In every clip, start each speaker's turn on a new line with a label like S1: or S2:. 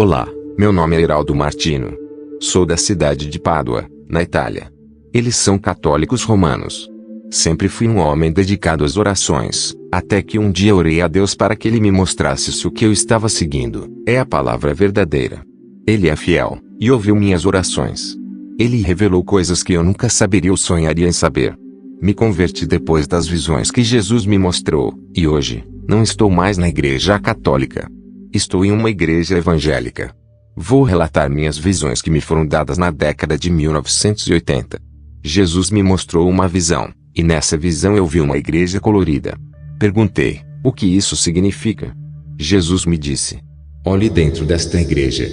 S1: Olá, meu nome é Heraldo Martino. Sou da cidade de Pádua, na Itália. Eles são católicos romanos. Sempre fui um homem dedicado às orações, até que um dia orei a Deus para que Ele me mostrasse se o que eu estava seguindo é a palavra verdadeira. Ele é fiel, e ouviu minhas orações. Ele revelou coisas que eu nunca saberia ou sonharia em saber. Me converti depois das visões que Jesus me mostrou, e hoje, não estou mais na igreja católica. Estou em uma igreja evangélica. Vou relatar minhas visões que me foram dadas na década de 1980. Jesus me mostrou uma visão, e nessa visão eu vi uma igreja colorida. Perguntei, o que isso significa? Jesus me disse, olhe dentro desta igreja.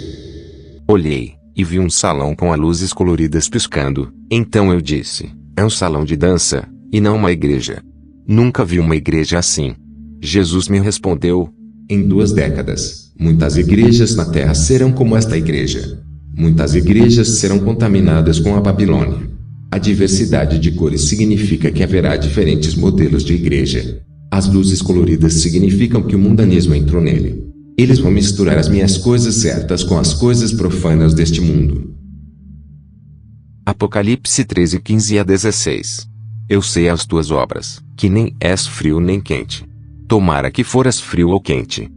S1: Olhei, e vi um salão com as luzes coloridas piscando. Então eu disse, é um salão de dança, e não uma igreja. Nunca vi uma igreja assim. Jesus me respondeu, em 2 décadas, muitas igrejas na terra serão como esta igreja. Muitas igrejas serão contaminadas com a Babilônia. A diversidade de cores significa que haverá diferentes modelos de igreja. As luzes coloridas significam que o mundanismo entrou nele. Eles vão misturar as minhas coisas certas com as coisas profanas deste mundo. Apocalipse 13, 15 a 16. Eu sei as tuas obras, que nem és frio nem quente. Tomara que foras frio ou quente.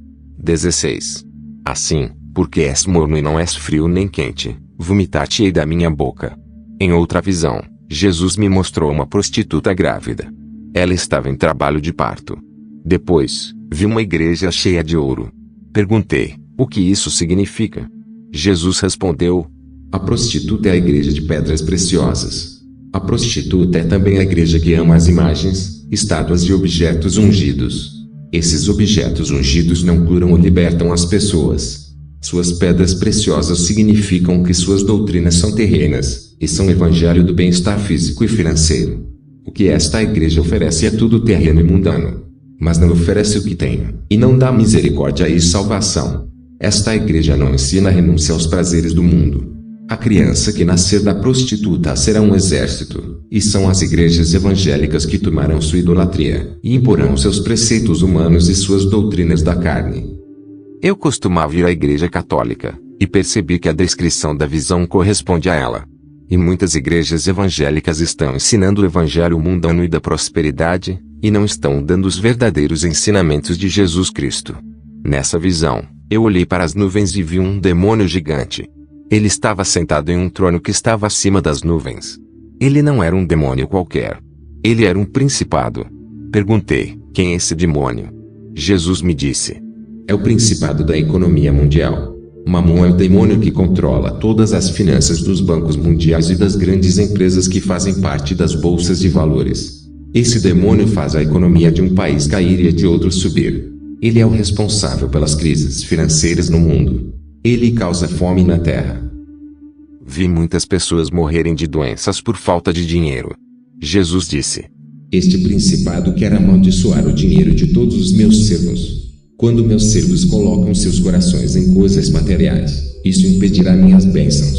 S1: 16. Assim, porque és morno e não és frio nem quente, vomitar-te-ei da minha boca. Em outra visão, Jesus me mostrou uma prostituta grávida. Ela estava em trabalho de parto. Depois, vi uma igreja cheia de ouro. Perguntei, o que isso significa? Jesus respondeu, a prostituta é a igreja de pedras preciosas. A prostituta é também a igreja que ama as imagens, estátuas e objetos ungidos. Esses objetos ungidos não curam ou libertam as pessoas. Suas pedras preciosas significam que suas doutrinas são terrenas, e são o evangelho do bem-estar físico e financeiro. O que esta igreja oferece é tudo terreno e mundano. Mas não oferece o que tem, e não dá misericórdia e salvação. Esta igreja não ensina a renúncia aos prazeres do mundo. A criança que nascer da prostituta será um exército, e são as igrejas evangélicas que tomarão sua idolatria, e imporão seus preceitos humanos e suas doutrinas da carne. Eu costumava ir à igreja católica, e percebi que a descrição da visão corresponde a ela. E muitas igrejas evangélicas estão ensinando o evangelho mundano e da prosperidade, e não estão dando os verdadeiros ensinamentos de Jesus Cristo. Nessa visão, eu olhei para as nuvens e vi um demônio gigante. Ele estava sentado em um trono que estava acima das nuvens. Ele não era um demônio qualquer. Ele era um principado. Perguntei, quem é esse demônio? Jesus me disse, é o principado da economia mundial. Mamon é o demônio que controla todas as finanças dos bancos mundiais e das grandes empresas que fazem parte das bolsas de valores. Esse demônio faz a economia de um país cair e a de outro subir. Ele é o responsável pelas crises financeiras no mundo. Ele causa fome na terra. Vi muitas pessoas morrerem de doenças por falta de dinheiro. Jesus disse, este principado quer amaldiçoar o dinheiro de todos os meus servos. Quando meus servos colocam seus corações em coisas materiais, isso impedirá minhas bênçãos.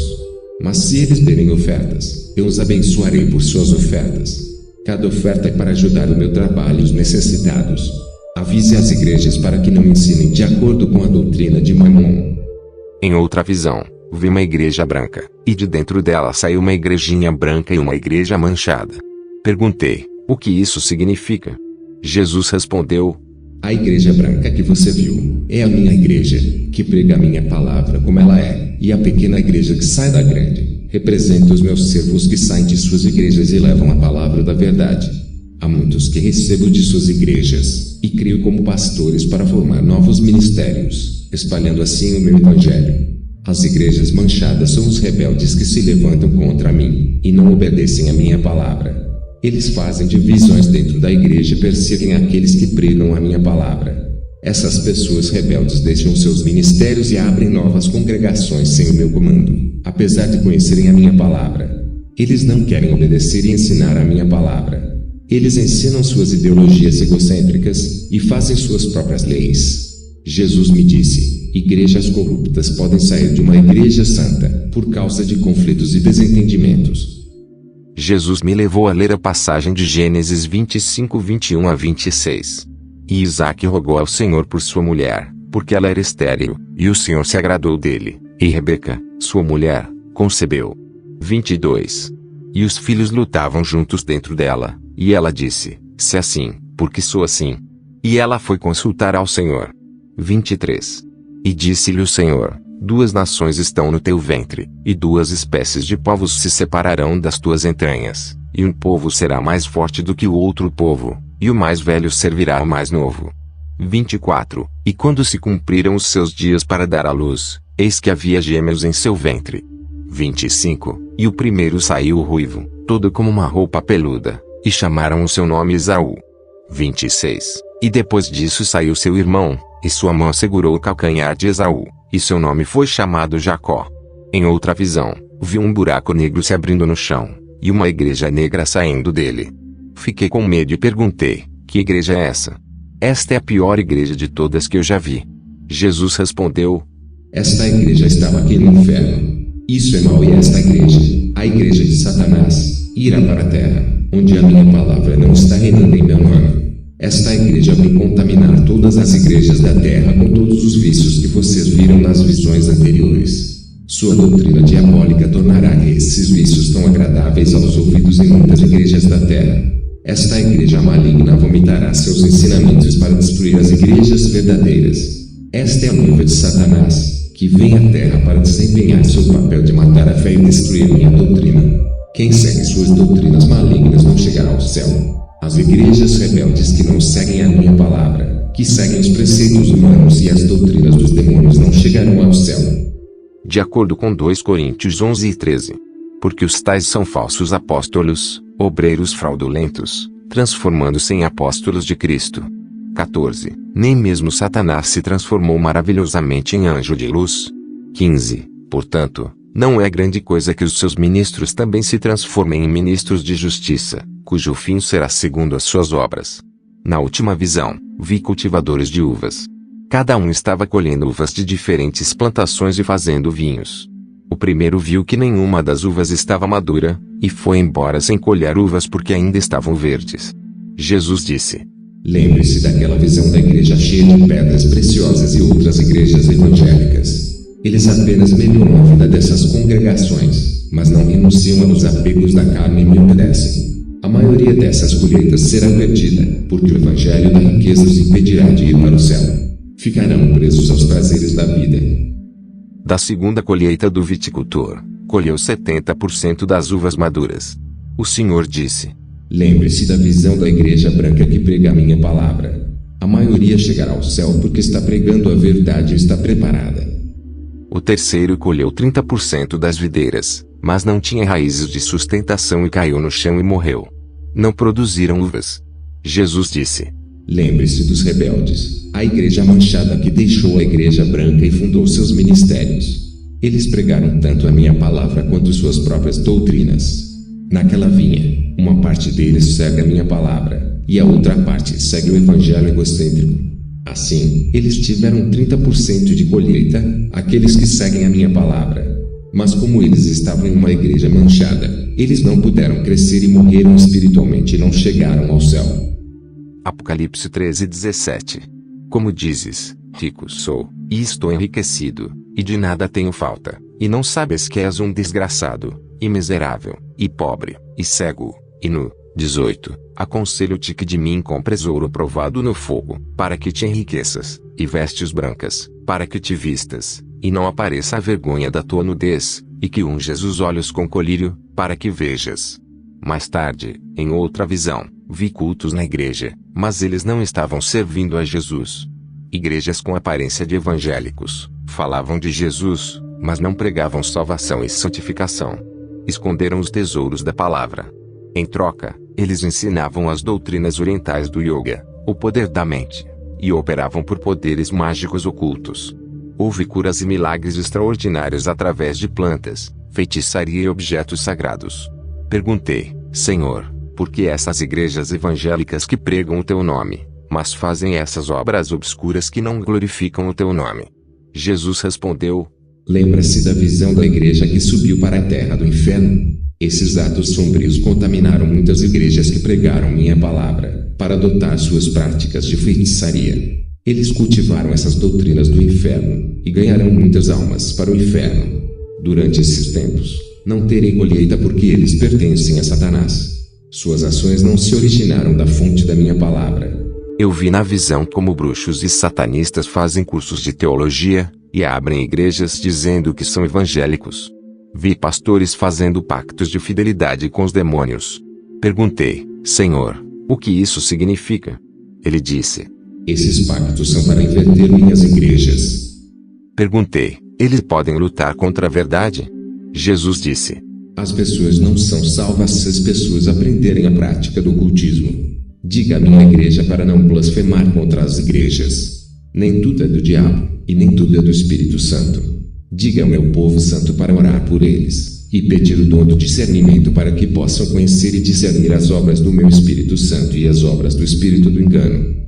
S1: Mas se eles derem ofertas, eu os abençoarei por suas ofertas. Cada oferta é para ajudar o meu trabalho e os necessitados. Avise as igrejas para que não ensinem de acordo com a doutrina de Mamon. Em outra visão, vi uma igreja branca, e de dentro dela saiu uma igrejinha branca e uma igreja manchada. Perguntei, o que isso significa? Jesus respondeu, a igreja branca que você viu é a minha igreja, que prega a minha palavra como ela é, e a pequena igreja que sai da grande representa os meus servos que saem de suas igrejas e levam a palavra da verdade. Há muitos que recebo de suas igrejas, e crio como pastores para formar novos ministérios, espalhando assim o meu evangelho. As igrejas manchadas são os rebeldes que se levantam contra mim, e não obedecem a minha palavra. Eles fazem divisões dentro da igreja e perseguem aqueles que pregam a minha palavra. Essas pessoas rebeldes deixam seus ministérios e abrem novas congregações sem o meu comando, apesar de conhecerem a minha palavra. Eles não querem obedecer e ensinar a minha palavra. Eles ensinam suas ideologias egocêntricas e fazem suas próprias leis. Jesus me disse, igrejas corruptas podem sair de uma igreja santa, por causa de conflitos e desentendimentos. Jesus me levou a ler a passagem de Gênesis 25, 21 a 26. E Isaque rogou ao Senhor por sua mulher, porque ela era estéril, e o Senhor se agradou dele, e Rebeca, sua mulher, concebeu. 22. E os filhos lutavam juntos dentro dela, e ela disse, se assim, porque sou assim. E ela foi consultar ao Senhor. 23. E disse-lhe o Senhor, 2 nações estão no teu ventre, e 2 espécies de povos se separarão das tuas entranhas, e um povo será mais forte do que o outro povo, e o mais velho servirá ao mais novo. 24. E quando se cumpriram os seus dias para dar à luz, eis que havia gêmeos em seu ventre. 25. E o primeiro saiu ruivo, todo como uma roupa peluda, e chamaram o seu nome Esaú. 26. E depois disso saiu seu irmão, e sua mão segurou o calcanhar de Esaú, e seu nome foi chamado Jacó. Em outra visão, viu um buraco negro se abrindo no chão, e uma igreja negra saindo dele. Fiquei com medo e perguntei, que igreja é essa? Esta é a pior igreja de todas que eu já vi. Jesus respondeu,
S2: esta igreja estava aqui no inferno. Isso é mau, e esta igreja, a igreja de Satanás, irá para a terra, onde a minha palavra não está reinando em meu nome. Esta igreja vai contaminar todas as igrejas da terra com todos os vícios que vocês viram nas visões anteriores. Sua doutrina diabólica tornará esses vícios tão agradáveis aos ouvidos em muitas igrejas da terra. Esta igreja maligna vomitará seus ensinamentos para destruir as igrejas verdadeiras. Esta é a noiva de Satanás, que vem à terra para desempenhar seu papel de matar a fé e destruir minha doutrina. Quem segue suas doutrinas malignas não chegará ao céu. As igrejas rebeldes que não seguem a minha palavra, que seguem os preceitos humanos e as doutrinas dos demônios não chegarão ao céu.
S1: De acordo com 2 Coríntios 11 e 13. Porque os tais são falsos apóstolos, obreiros fraudulentos, transformando-se em apóstolos de Cristo. 14. Nem mesmo Satanás se transformou maravilhosamente em anjo de luz. 15. Portanto, não é grande coisa que os seus ministros também se transformem em ministros de justiça, cujo fim será segundo as suas obras. Na última visão, vi cultivadores de uvas. Cada um estava colhendo uvas de diferentes plantações e fazendo vinhos. O primeiro viu que nenhuma das uvas estava madura, e foi embora sem colher uvas porque ainda estavam verdes. Jesus disse,
S2: lembre-se daquela visão da igreja cheia de pedras preciosas e outras igrejas evangélicas. Eles apenas melhoram a vida dessas congregações, mas não renunciam aos apegos da carne e me obedecem. A maioria dessas colheitas será perdida, porque o evangelho da riqueza os impedirá de ir para o céu. Ficarão presos aos prazeres da vida.
S1: Da segunda colheita do viticultor, colheu 70% das uvas maduras. O Senhor disse,
S2: lembre-se da visão da igreja branca que prega a minha palavra. A maioria chegará ao céu porque está pregando a verdade e está preparada.
S1: O terceiro colheu 30% das videiras, mas não tinha raízes de sustentação e caiu no chão e morreu. Não produziram uvas. Jesus disse,
S2: lembre-se dos rebeldes, a igreja manchada que deixou a igreja branca e fundou seus ministérios. Eles pregaram tanto a minha palavra quanto suas próprias doutrinas. Naquela vinha, uma parte deles segue a minha palavra, e a outra parte segue o evangelho egocêntrico. Assim, eles tiveram 30% de colheita, aqueles que seguem a minha palavra. Mas como eles estavam em uma igreja manchada, eles não puderam crescer e morreram espiritualmente e não chegaram ao céu.
S1: Apocalipse 13:17. Como dizes, rico sou, e estou enriquecido, e de nada tenho falta, e não sabes que és um desgraçado, e miserável, e pobre, e cego, e nu. 18. Aconselho-te que de mim compres ouro provado no fogo, para que te enriqueças, e vestes brancas, para que te vistas, e não apareça a vergonha da tua nudez, e que unjas os olhos com colírio, para que vejas. Mais tarde, em outra visão, vi cultos na igreja, mas eles não estavam servindo a Jesus. Igrejas com aparência de evangélicos, falavam de Jesus, mas não pregavam salvação e santificação. Esconderam os tesouros da palavra. Em troca, eles ensinavam as doutrinas orientais do yoga, o poder da mente, e operavam por poderes mágicos ocultos. Houve curas e milagres extraordinários através de plantas, feitiçaria e objetos sagrados. Perguntei, Senhor, por que essas igrejas evangélicas que pregam o teu nome, mas fazem essas obras obscuras que não glorificam o teu nome? Jesus respondeu,
S2: lembra-se da visão da igreja que subiu para a terra do inferno? Esses atos sombrios contaminaram muitas igrejas que pregaram minha palavra, para adotar suas práticas de feitiçaria. Eles cultivaram essas doutrinas do inferno, e ganharão muitas almas para o inferno. Durante esses tempos, não terei colheita porque eles pertencem a Satanás. Suas ações não se originaram da fonte da minha palavra.
S1: Eu vi na visão como bruxos e satanistas fazem cursos de teologia, e abrem igrejas dizendo que são evangélicos. Vi pastores fazendo pactos de fidelidade com os demônios. Perguntei, Senhor, o que isso significa? Ele disse:
S2: Esses pactos são para inverter minhas igrejas.
S1: Perguntei, eles podem lutar contra a verdade? Jesus disse:
S2: As pessoas não são salvas se as pessoas aprenderem a prática do ocultismo. Diga à minha igreja para não blasfemar contra as igrejas. Nem tudo é do diabo, e nem tudo é do Espírito Santo. Diga ao meu povo santo para orar por eles, e pedir o dom do discernimento para que possam conhecer e discernir as obras do meu Espírito Santo e as obras do Espírito do engano.